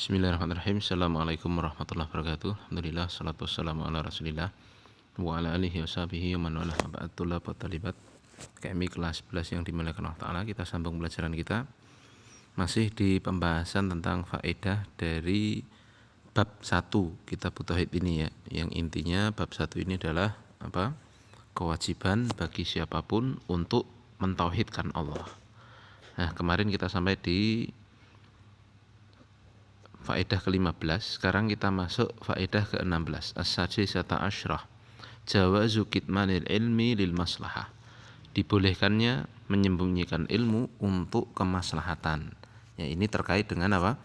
Bismillahirrahmanirrahim. Assalamualaikum warahmatullahi wabarakatuh. Alhamdulillah, salatu wassalamu ala rasulillah wa ala alihi wa sahbihi wa man walah wa ba'd. Tulab wa talibat KMI kelas 11 yang dimuliakan Allah Ta'ala. Kita sambung pelajaran kita masih di pembahasan tentang faedah dari bab 1 kitab tauhid ini ya. Yang intinya bab 1 ini adalah apa? Kewajiban bagi siapapun untuk mentauhidkan Allah. Nah, kemarin kita sampai di faedah ke-15, sekarang kita masuk faedah ke-16. As-sadisata asyrah. Jawazu kitmanil ilmi lil maslahah. Dibolehkannya menyembunyikan ilmu untuk kemaslahatan. Ya, ini terkait dengan apa?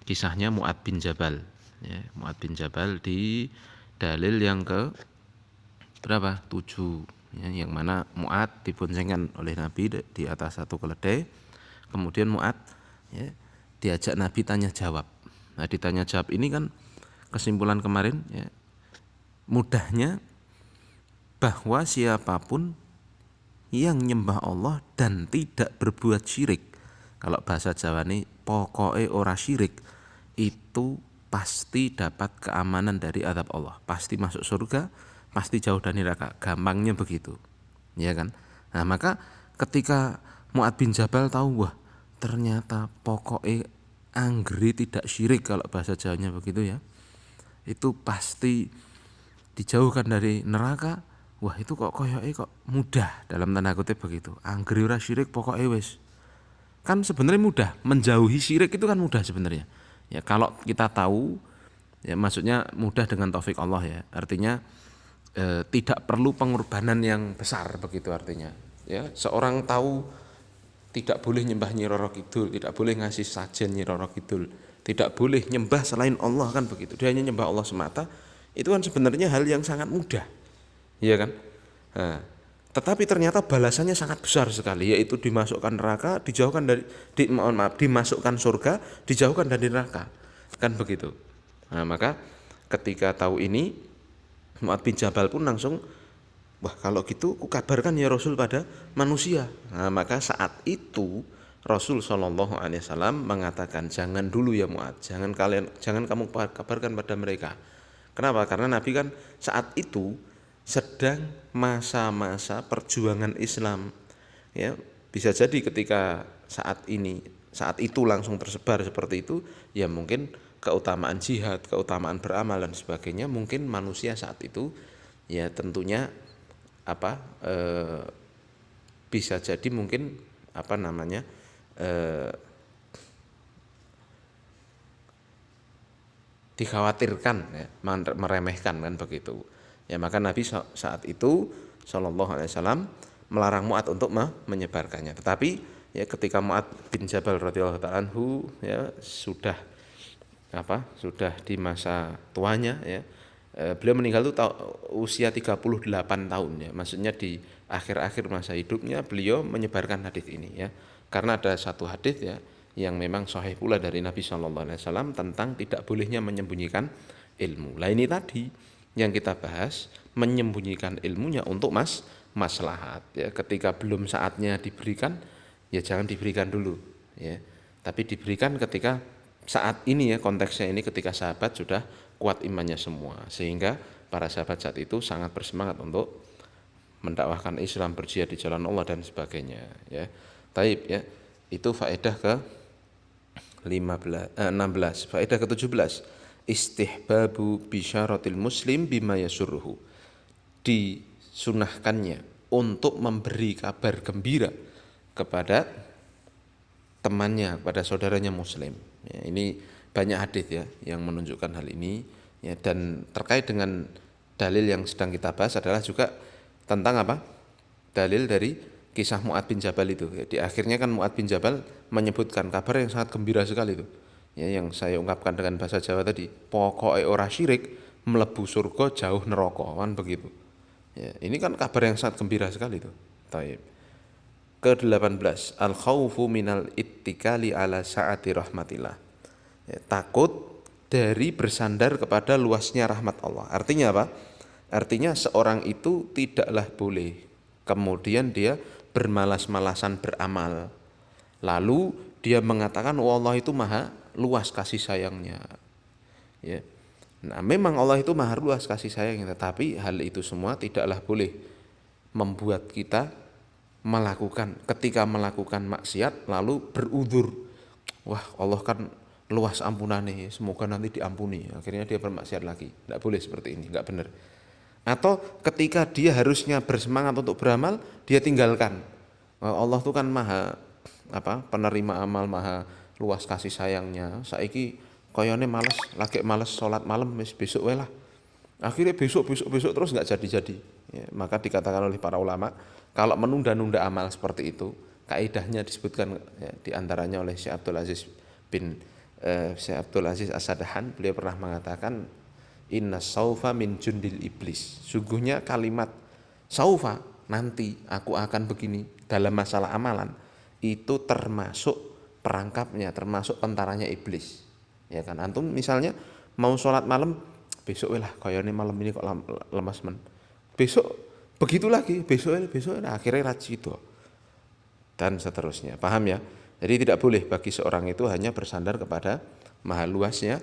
Kisahnya Mu'ad bin Jabal. Ya, Mu'ad bin Jabal di dalil yang ke berapa? 7. Ya, yang mana Mu'ad diboncengkan oleh Nabi di atas satu keledai. Kemudian Mu'ad ya, diajak Nabi tanya jawab. Nah, ditanya jawab ini kan kesimpulan kemarin ya, mudahnya bahwa siapapun yang nyembah Allah dan tidak berbuat syirik, kalau bahasa Jawa ini pokoknya ora syirik, itu pasti dapat keamanan dari azab Allah, pasti masuk surga, pasti jauh dari neraka. Gampangnya begitu, ya kan? Nah, maka ketika Mu'ad bin Jabal tahu, wah ternyata pokoknya anggeri tidak syirik, kalau bahasa Jawanya begitu ya, itu pasti dijauhkan dari neraka. Wah, itu kok mudah, dalam tanda kutip begitu. Anggeri ora syirik pokoknya wis. Kan sebenarnya mudah, menjauhi syirik itu kan mudah sebenarnya. Ya kalau kita tahu, ya maksudnya mudah dengan taufik Allah ya. Artinya tidak perlu pengorbanan yang besar begitu artinya. Ya, seorang tahu tidak boleh nyembah Nyi Roro Kidul, tidak boleh ngasih sajen Nyi Roro Kidul, tidak boleh nyembah selain Allah, kan begitu. Dia hanya nyembah Allah semata. Itu kan sebenarnya hal yang sangat mudah, ya kan? Nah, tetapi ternyata balasannya sangat besar sekali, yaitu dimasukkan neraka, dijauhkan dari dimasukkan surga, dijauhkan dari neraka, kan begitu. Nah, maka ketika tahu ini, Mu'ad bin Jabal pun langsung, wah kalau gitu kukabarkan ya Rasul pada manusia. Nah, maka saat itu Rasul SAW mengatakan, jangan dulu ya Mu'ad, jangan kamu kabarkan pada mereka. Kenapa? Karena Nabi kan saat itu sedang masa-masa perjuangan Islam. Ya, bisa jadi ketika saat itu langsung tersebar seperti itu, ya mungkin keutamaan jihad, keutamaan beramal dan sebagainya, mungkin manusia saat itu ya tentunya bisa jadi mungkin dikhawatirkan ya, meremehkan kan begitu. Ya maka Nabi saat itu Shallallahu Alaihi Wasallam melarang Mu'ad untuk menyebarkannya. Tetapi ya ketika Mu'ad bin Jabal radhiyallahu ta'ala anhu ya sudah di masa tuanya ya, beliau meninggal itu usia 38 tahun ya. Maksudnya di akhir-akhir masa hidupnya beliau menyebarkan hadis ini ya. Karena ada satu hadis ya yang memang sahih pula dari Nabi Shallallahu Alaihi Wasallam tentang tidak bolehnya menyembunyikan ilmu. Lah ini tadi yang kita bahas, menyembunyikan ilmunya untuk maslahat ya. Ketika belum saatnya diberikan, ya jangan diberikan dulu ya. Tapi diberikan ketika saat ini ya, konteksnya ini ketika sahabat sudah kuat imannya semua, sehingga para sahabat saat itu sangat bersemangat untuk mendakwahkan Islam, berjihad di jalan Allah dan sebagainya ya. Taib ya. Itu faedah ke 16. Faedah ke-17, istihbabu bisyaratil muslim bima yasurruhu. Disunahkannya untuk memberi kabar gembira kepada temannya, kepada saudaranya muslim. Ya, ini banyak hadis ya yang menunjukkan hal ini ya, dan terkait dengan dalil yang sedang kita bahas adalah juga tentang apa? Dalil dari kisah Mu'ad bin Jabal itu. Ya, di akhirnya kan Mu'ad bin Jabal menyebutkan kabar yang sangat gembira sekali itu. Ya, yang saya ungkapkan dengan bahasa Jawa tadi, pokoknya ora syirik, mlebu surga jauh neraka, kan begitu. Ya, ini kan kabar yang sangat gembira sekali itu. Taib. Ke-18, al-khaufu minal ittikali ala sa'ati rahmatillah. Ya, takut dari bersandar kepada luasnya rahmat Allah. Artinya apa? Artinya seorang itu tidaklah boleh kemudian dia bermalas-malasan beramal, lalu dia mengatakan Allah itu maha luas kasih sayangnya. Ya. Nah, memang Allah itu maha luas kasih sayangnya, tetapi hal itu semua tidaklah boleh membuat kita ketika melakukan maksiat lalu berudzur. Wah, Allah kan luas ampunannya, semoga nanti diampuni. Akhirnya dia bermaksiat lagi. Tidak boleh seperti ini, nggak benar. Atau ketika dia harusnya bersemangat untuk beramal, dia tinggalkan. Allah itu kan maha penerima amal, maha luas kasih sayangnya. Saiki koyone males sholat malam, besok lah. Akhirnya besok terus nggak jadi. Ya, maka dikatakan oleh para ulama, kalau menunda-nunda amal seperti itu, kaidahnya disebutkan ya, diantaranya oleh Syekh Abdul Aziz As-Sadahan, beliau pernah mengatakan, inna saufa min jundil iblis. Sungguhnya kalimat saufa, nanti aku akan begini, dalam masalah amalan itu termasuk perangkapnya, termasuk tentaranya iblis. Ya kan, antum misalnya mau sholat malam, besok lah kayaknya malam ini kok lemas men. Besok begitu lagi, besok akhirnya raji itu. Dan seterusnya. Paham ya? Jadi tidak boleh bagi seorang itu hanya bersandar kepada maha luasnya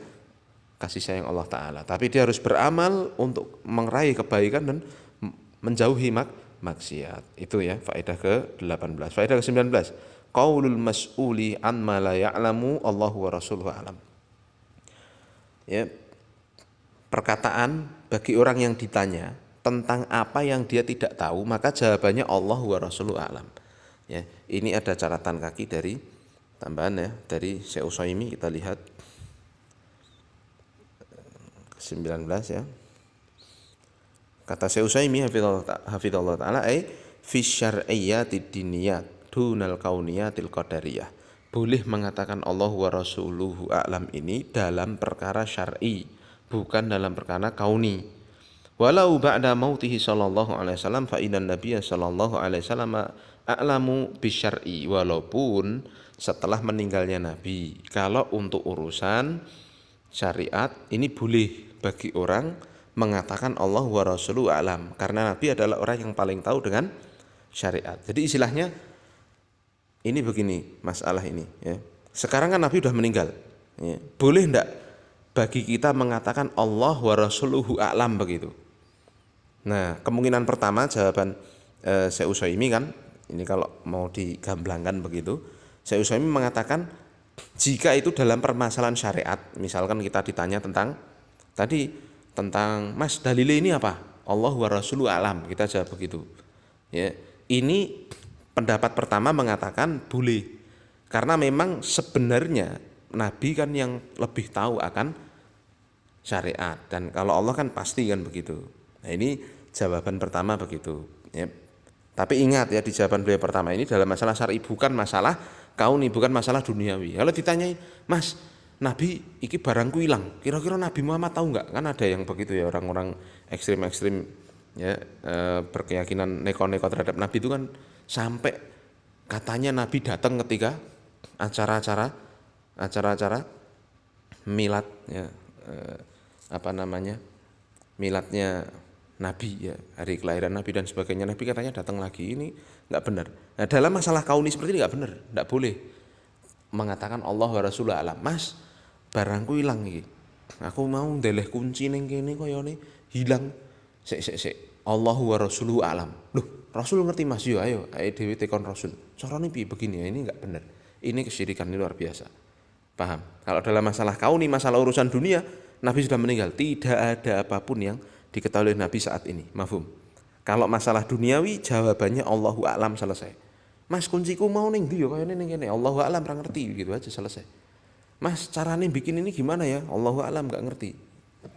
kasih sayang Allah Ta'ala, tapi dia harus beramal untuk meraih kebaikan dan menjauhi maksiat. Itu ya faedah ke-18. Faedah ke-19, qaulul mas'uli an ma la ya'lamu Allahu wa rasuluhu alam. Ya, perkataan bagi orang yang ditanya tentang apa yang dia tidak tahu, maka jawabannya Allah wa rasuluhu alam. Ya, ini ada catatan kaki dari tambahan ya dari Syekh Utsaimin, kita lihat 19 ya. Kata Syekh Utsaimin hafizallahu taala, fi syar'iyyatid diniyat dunal kauniyatil qadariyah. Boleh mengatakan Allah wa rasuluhu a'lam ini dalam perkara syar'i, bukan dalam perkara kauni. Walau ba'da mautihi sallallahu alaihi wasallam fa innan nabiyya sallallahu alaihi wasallam a'lamu bisyar'i, walaupun setelah meninggalnya Nabi. Kalau untuk urusan syariat ini boleh bagi orang mengatakan Allah wa rasuluhu a'lam, karena Nabi adalah orang yang paling tahu dengan syariat. Jadi istilahnya ini begini masalah ini ya. Sekarang kan Nabi sudah meninggal ya. Boleh enggak bagi kita mengatakan Allah wa rasuluhu a'lam begitu? Nah, kemungkinan pertama jawaban Syekh Utsaimin kan, ini kalau mau digamblangkan begitu, Syekh Utsaimin mengatakan jika itu dalam permasalahan syariat, misalkan kita ditanya tentang Mas dalile ini apa? Allah wa rasuluhu alam, kita jawab begitu. Ya, ini pendapat pertama mengatakan boleh, karena memang sebenarnya Nabi kan yang lebih tahu akan syariat, dan kalau Allah kan pasti kan begitu. Nah, ini jawaban pertama begitu ya. Tapi ingat ya, di jawaban beliau pertama ini dalam masalah syar'i, bukan masalah kauni, bukan masalah duniawi. Kalau ditanyai, Mas, Nabi iki barangku hilang, kira-kira Nabi Muhammad tahu nggak? Kan ada yang begitu ya, orang-orang ekstrim ya, berkeyakinan neko-neko terhadap Nabi itu kan, sampai katanya Nabi datang ketika acara-acara milad ya, miladnya Nabi ya, hari kelahiran Nabi dan sebagainya, Nabi katanya datang lagi. Ini nggak benar. Nah, dalam masalah kauni seperti ini nggak benar, nggak boleh mengatakan Allah wa Rasulullah alam. Mas, barangku hilang iki, aku mau ndeleh kunci ning kene koyone hilang. Sik Allah wa Rasulullah alam. Loh, Rasul ngerti Mas, yo ayo dhewe tekon Rasul. Carane piye begini ya, ini nggak benar. Ini kesyirikan, ini luar biasa. Paham? Kalau dalam masalah kauni, masalah urusan dunia, Nabi sudah meninggal, tidak ada apapun yang diketahui Nabi saat ini. Mafhum? Kalau masalah duniawi, jawabannya Allahu a'lam, selesai. Mas, kunciku mau ning ndi yo kayane ning kene, Allahu a'lam, ra ngerti, gitu aja selesai. Mas, carane bikin ini gimana ya? Allahu a'lam, enggak ngerti.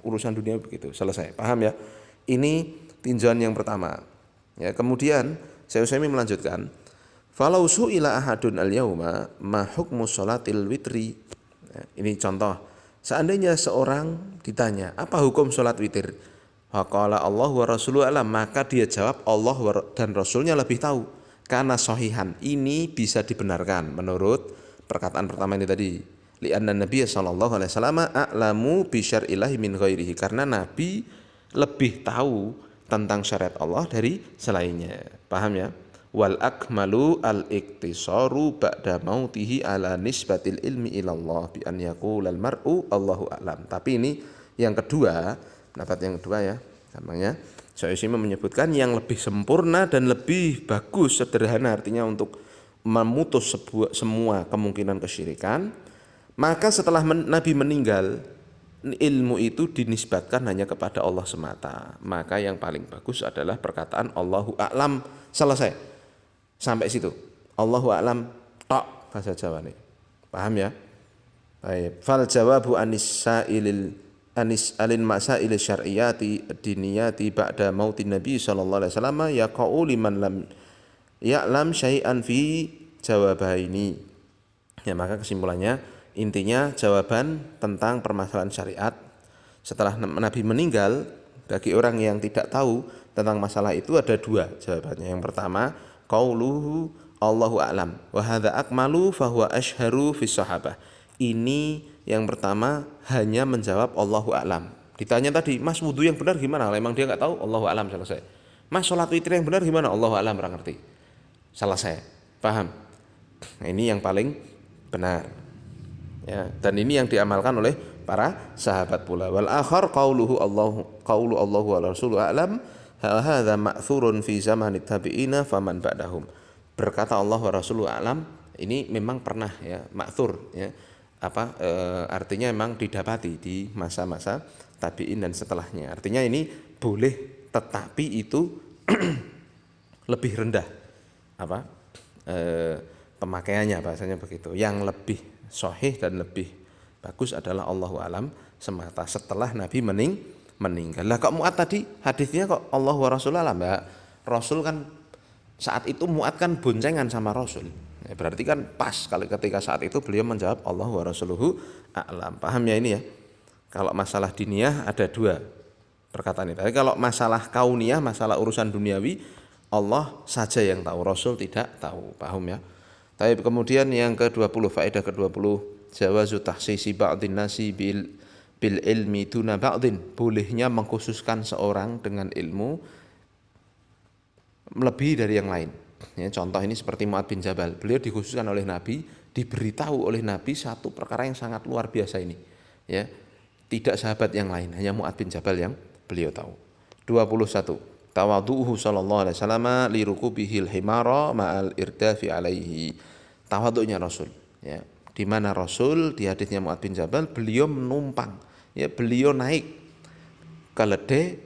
Urusan dunia begitu, selesai. Paham ya? Ini tinjauan yang pertama. Ya, kemudian Syekh Utsaimin melanjutkan, falau su'ila ahadun al-yauma ma hukmu sholatil witri. Ya, ini contoh. Seandainya seorang ditanya, apa hukum sholat witir? Faqala Allah wa rasuluhu alam, maka dia jawab Allah dan Rasulnya lebih tahu. Karena sahihan, ini bisa dibenarkan menurut perkataan pertama ini tadi. Li'anna Nabi sallallahu alaihi wasallam a'lamu bi syar'illahi min ghairihi, karena Nabi lebih tahu tentang syariat Allah dari selainnya. Paham ya? wal akmalu al iktisaru ba'da mautihi ala nisbatil ilmi ilallah bi an yaqulal mar'u Allahu a'lam. Tapi ini yang kedua, pendapat yang kedua ya, namanya Syaikhul menyebutkan yang lebih sempurna dan lebih bagus, sederhana, artinya untuk memutus semua kemungkinan kesyirikan. Maka setelah Nabi meninggal, ilmu itu dinisbatkan hanya kepada Allah semata. Maka yang paling bagus adalah perkataan Allahu a'lam, selesai. Sampai situ. Allahu a'lam tok bahasa Jawa nih. Paham ya? Baik. Fal jawabu anis alin masail syar'iyati diniyati ba'da mautin Nabi sallallahu alaihi wasallam yaqa'u liman lam ya'lam syai'an fi jawabaini. Ya, maka kesimpulannya, intinya jawaban tentang permasalahan syariat setelah Nabi meninggal, bagi orang yang tidak tahu tentang masalah itu ada dua jawabannya. Yang pertama, qauluhu Allahu a'lam wa hadza akmalu fa huwa asyharu fi sahabah. Ini yang pertama hanya menjawab Allahu a'lam. Ditanya tadi, Mas wudu yang benar gimana? Memang dia enggak tahu, Allahu a'lam, selesai. Mas salat witir yang benar gimana? Allahu a'lam, ora ngerti. Selesai. Paham? Nah, ini yang paling benar. Ya, dan ini yang diamalkan oleh para sahabat pula. Wal akhar qaulu Allahu wa rasuluhu a'lam hadza ma'thurun fi zamanit tabi'ina faman ba'dahum. Berkata Allah wa rasuluhu a'lam ini memang pernah ya, ma'thur ya. Artinya memang didapati di masa-masa tabi'in dan setelahnya. Artinya ini boleh, tetapi itu lebih rendah pemakaiannya, bahasanya begitu. Yang lebih sahih dan lebih bagus adalah Allahu a'lam semata setelah Nabi meninggal. Lah kok Mu'ad tadi hadisnya kok Allah wa Rasul a'lam, Mbak? Rasul kan saat itu Mu'ad kan boncengan sama Rasul. Ya, berarti kan pas kalau ketika saat itu beliau menjawab Allah wa Rasuluhu a'lam. Paham ya ini ya? Kalau masalah diniyah ada dua perkataan ini. Tapi kalau masalah kauniyah, masalah urusan duniawi, Allah saja yang tahu, Rasul tidak tahu. Paham ya? Tapi kemudian yang ke-20, faedah ke-20, jawazu tahsisi ba'dhin nasi bil ilmi duna ba'dhin. Bolehnya mengkhususkan seorang dengan ilmu lebih dari yang lain. Ya, contoh ini seperti Mu'ad bin Jabal. Beliau dikhususkan oleh Nabi, diberitahu oleh Nabi satu perkara yang sangat luar biasa ini. Ya, tidak sahabat yang lain, hanya Mu'ad bin Jabal yang beliau tahu. 21. Tawadhu'uhu sallallahu alaihi wasallam li rukubihil himara ma'al irdafi alaihi. Tawadhu'nya Rasul, ya. Di mana Rasul di hadisnya Mu'ad bin Jabal, beliau menumpang, ya, beliau naik keledai,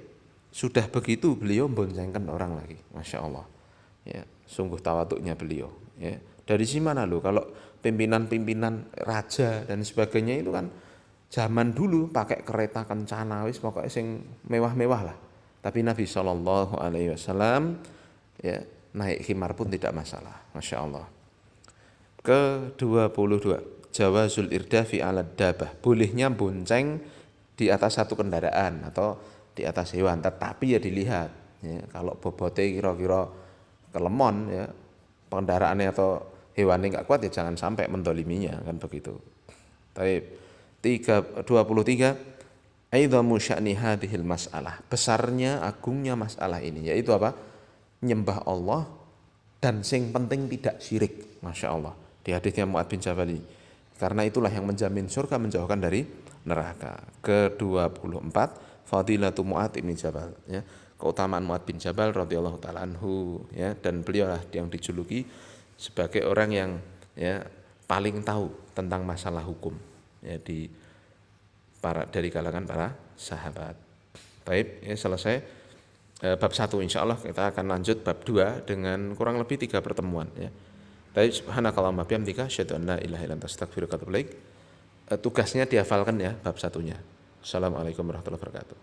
sudah begitu beliau boncengkan orang lagi. Masya Allah. Ya, sungguh tawaduknya beliau. Ya. Dari si mana lo? Kalau pimpinan-pimpinan raja dan sebagainya itu kan zaman dulu pakai kereta kencana, wis pokoknya sing mewah-mewah lah. Tapi Nabi Shallallahu Alaihi Wasallam ya naik khimar pun tidak masalah. Masya Allah. Ke-22, jawazul irdafi ala dabah. Bolehnya bonceng di atas satu kendaraan atau di atas hewan, tetapi ya dilihat. Ya, kalau bobotnya kira-kira kelemon, ya, kendaraannya atau hewannya nggak kuat, ya jangan sampai mendoliminya, kan begitu. Baik. 23, aidhamu sya'ni hadhil mas'alah. Besarnya, agungnya masalah ini, yaitu apa? Nyembah Allah dan sing penting tidak syirik. Masya Allah. Di hadisnya Mu'ad bin Jabal ini. Karena itulah yang menjamin surga, menjauhkan dari neraka. Ke-24, fadilatu Mu'ad bin Jabal, ya. Keutamaan Mu'ad bin Jabal radhiyallahu taala anhu, ya, dan beliau lah yang dijuluki sebagai orang yang ya paling tahu tentang masalah hukum, ya, dari kalangan para sahabat. Baik, ya, selesai bab 1. Insyaallah kita akan lanjut bab 2 dengan kurang lebih 3 pertemuan, ya. Baik, subhanakallahumma bihamdika asyhadu an la ilaha illa anta astaghfiruka wa atubu ilaik. Tugasnya dihafalkan ya bab 1-nya. Assalamualaikum warahmatullahi wabarakatuh.